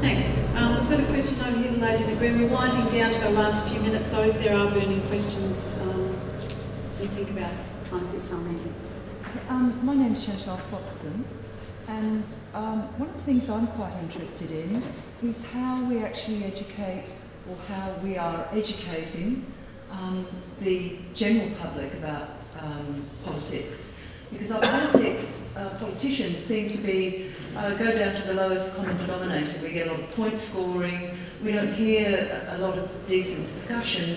Thanks. We've got a question over here, the lady in the green. We're winding down to our last few minutes, so if there are burning questions, we think about trying to fit some in. My name's Chantal Foxon, and one of the things I'm quite interested in is how we actually educate, or how we are educating the general public about politics. Because our politicians seem to be, go down to the lowest common denominator. We get a lot of point scoring, we don't hear a lot of decent discussion.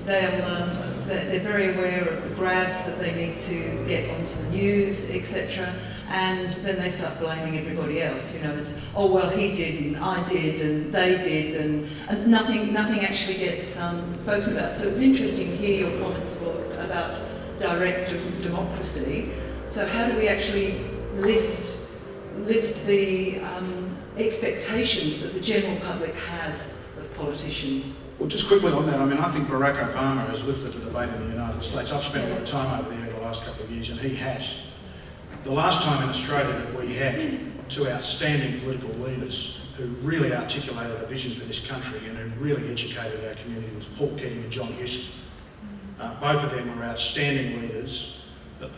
They're very aware of the grabs that they need to get onto the news, etc. And then they start blaming everybody else. You know, it's, oh well, he did, and I did, and they did, and nothing actually gets spoken about. So it's interesting to hear your comments about direct democracy. So how do we actually lift the expectations that the general public have of politicians? Well, just quickly on that, I mean, I think Barack Obama has lifted the debate in the United States. I've spent a lot of time over there the last couple of years, and he has. The last time in Australia that we had two outstanding political leaders who really articulated a vision for this country and who really educated our community was Paul Keating and John Hewson. Both of them were outstanding leaders.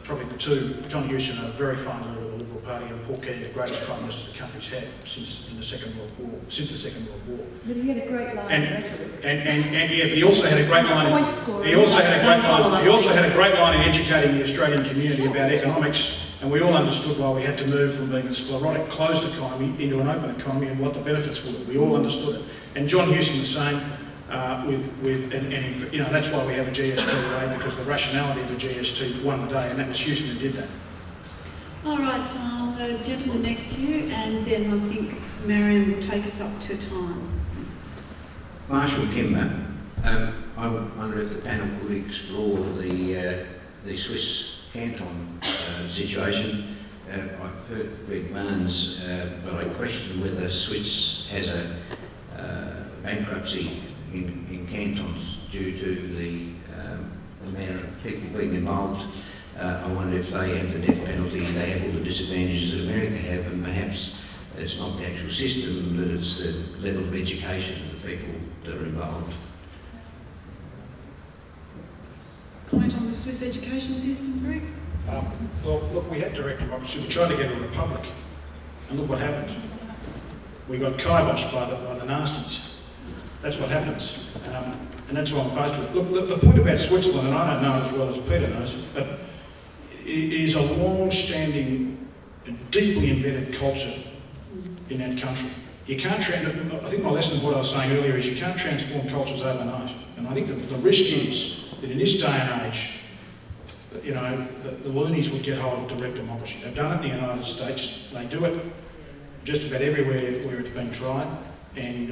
Probably the two, John Hewson, a very fine leader of the Liberal Party, and Paul Keating, the greatest Prime Minister the country's had since the Second World War. But he had a great line of rhetoric. And yeah, he also had a great line. He also had a great line in educating the Australian community about economics. And we all understood why we had to move from being a sclerotic, closed economy into an open economy and what the benefits were. We all understood it. And John Hewson the same. You know, that's why we have a GST today, because the rationality of the GST won the day, and that was Hewson who did that. All right, the gentleman next to you, and then I think Marion will take us up to time. Marshall Kimber, I wonder if the panel could explore the Swiss canton situation. I've heard Greg Barnes, but I question whether Swiss has a bankruptcy in cantons due to the manner of people being involved. I wonder if they have the death penalty, they have all the disadvantages that America have, and perhaps it's not the actual system, but it's the level of education of the people that are involved. Comment on the Swiss education system, Greg? Well, look, we had direct democracy. We tried to get a republic, and look what happened. We got kiboshed by the nasties. That's what happens, and that's what I'm opposed to it. Look, the point about Switzerland, and I don't know it as well as Peter knows it, but it is a long-standing, deeply embedded culture in that country. You can't, I think my lesson of what I was saying earlier is you can't transform cultures overnight. And I think the risk is that in this day and age, you know, the loonies would get hold of direct democracy. They've done it in the United States. They do it just about everywhere where it's been tried. And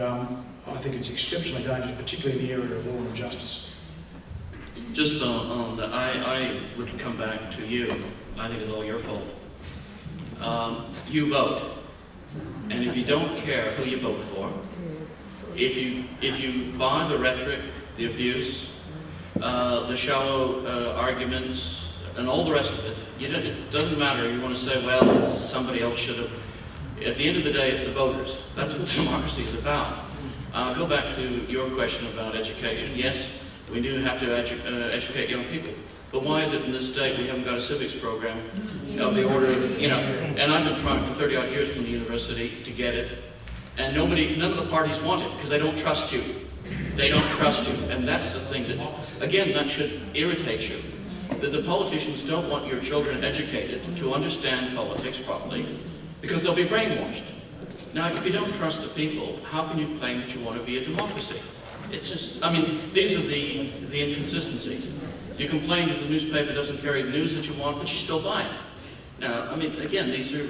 I think it's exceptionally dangerous, particularly in the area of law and justice. Just on that, I would come back to you. I think it's all your fault. You vote. And if you don't care who you vote for, if you buy the rhetoric, the abuse, the shallow arguments, and all the rest of it, it doesn't matter. You want to say, well, somebody else should have. At the end of the day, it's the voters. That's what democracy is about. Go back to your question about education. Yes, we do have to educate young people. But why is it in this state we haven't got a civics program of the order of, you know, and I've been trying for 30 odd years from the university to get it, and none of the parties want it because they don't trust you. They don't trust you, and that's the thing that, again, that should irritate you. That the politicians don't want your children educated to understand politics properly because they'll be brainwashed. Now, if you don't trust the people, how can you claim that you want to be a democracy? It's just, I mean, these are the inconsistencies. You complain that the newspaper doesn't carry the news that you want, but you still buy it. Now, I mean, again, these are,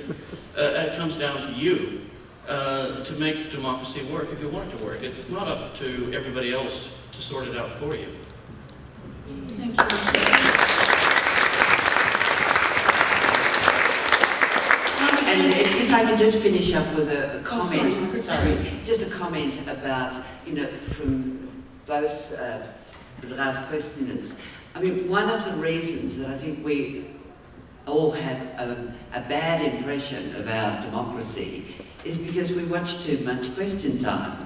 it comes down to you to make democracy work if you want it to work. It's not up to everybody else to sort it out for you. Thank you. And if I could just finish up with a comment, just a comment about, you know, from both the last questioners. I mean, one of the reasons that I think we all have a bad impression about democracy is because we watch too much Question Time.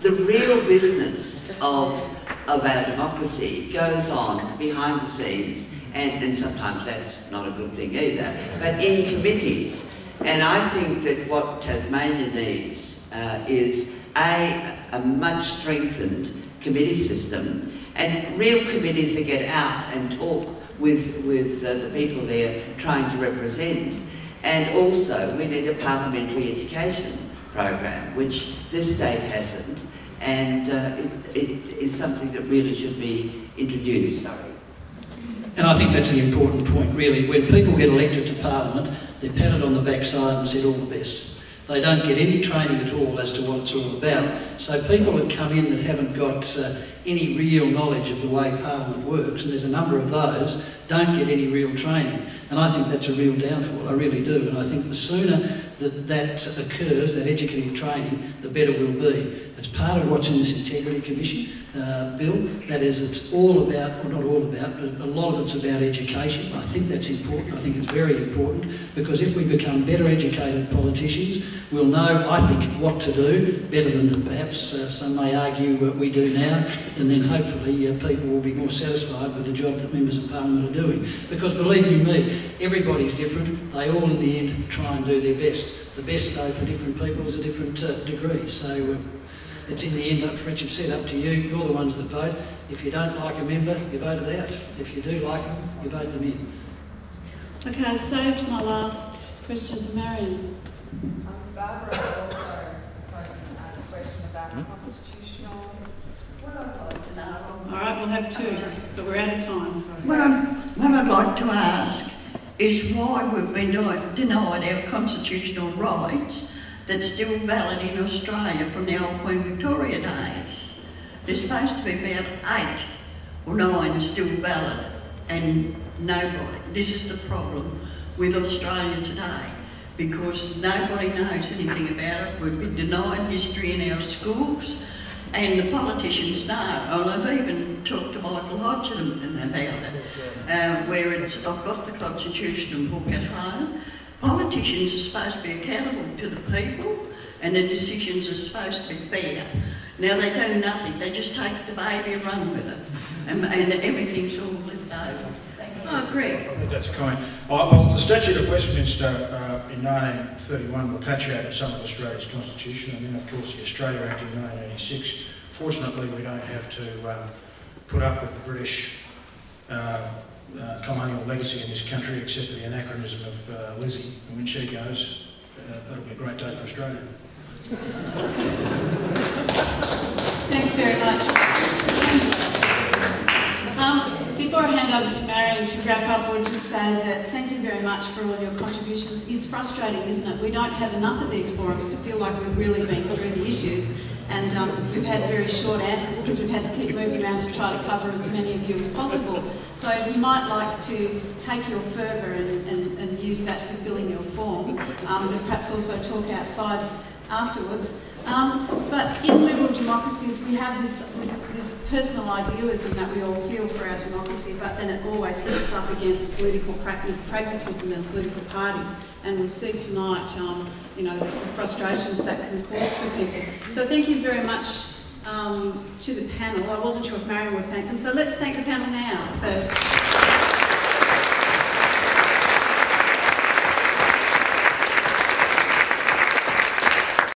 The real business of our democracy goes on behind the scenes, and sometimes that's not a good thing either, but in committees. And I think that what Tasmania needs is a much strengthened committee system, and real committees that get out and talk with the people they're trying to represent. And also, we need a parliamentary education program, which this state hasn't, and it is something that really should be introduced. Sorry. And I think that's the important point, really. When people get elected to Parliament, they're patted on the backside and said all the best. They don't get any training at all as to what it's all about. So people that come in that haven't got any real knowledge of the way Parliament works, and there's a number of those, don't get any real training. And I think that's a real downfall, I really do. And I think the sooner that occurs, that educative training, the better we'll be. It's part of what's in this Integrity Commission bill. That is, it's all about, or not all about, but a lot of it's about education. I think that's important. I think it's very important, because if we become better educated politicians, we'll know, I think, what to do better than perhaps some may argue we do now, and then hopefully people will be more satisfied with the job that members of Parliament are doing. Because believe you me, everybody's different. They all in the end try and do their best. The best though for different people is a different degree. So it's in the end, as Richard said, up to you. You're the ones that vote. If you don't like a member, you vote it out. If you do like them, you vote them in. Okay, I saved my last question for Marion. Barbara also asked a question about constitutional. What I'd like to know. All right, we'll have two, but we're out of time. What I'd like to ask is why we've been denied our constitutional rights that's still valid in Australia from the old Queen Victoria days. There's supposed to be about 8 or 9 still valid, and nobody. This is the problem with Australia today, because nobody knows anything about it. We've been denied history in our schools, and the politicians know. And I've even talked to Michael Hodgson about it, where it's, I've got the constitutional book at home. Politicians are supposed to be accountable to the people, and the decisions are supposed to be fair. Now they do nothing, they just take the baby and run with it, and everything's all lived over. Oh, Greg. I think that's kind. Well, the Statute of Westminster in 1931 repatriated some of Australia's constitution, and then of course the Australia Act in 1986. Fortunately, we don't have to put up with the British colonial legacy in this country, except for the anachronism of Lizzie. And when she goes, that'll be a great day for Australia. Thanks very much. Before I hand over to Marion to wrap up, I would just say that thank you very much for all your contributions. It's frustrating, isn't it? We don't have enough of these forums to feel like we've really been through the issues, and we've had very short answers because we've had to keep moving around to try to cover as many of you as possible. So we might like to take your fervour and use that to fill in your form, and perhaps also talk outside afterwards. But in liberal democracies, we have this personal idealism that we all feel for our democracy, but then it always hits up against political pragmatism and political parties. And we see tonight, you know, the frustrations that can cause for people. So thank you very much to the panel. I wasn't sure if Marion would thank them, so let's thank the panel now.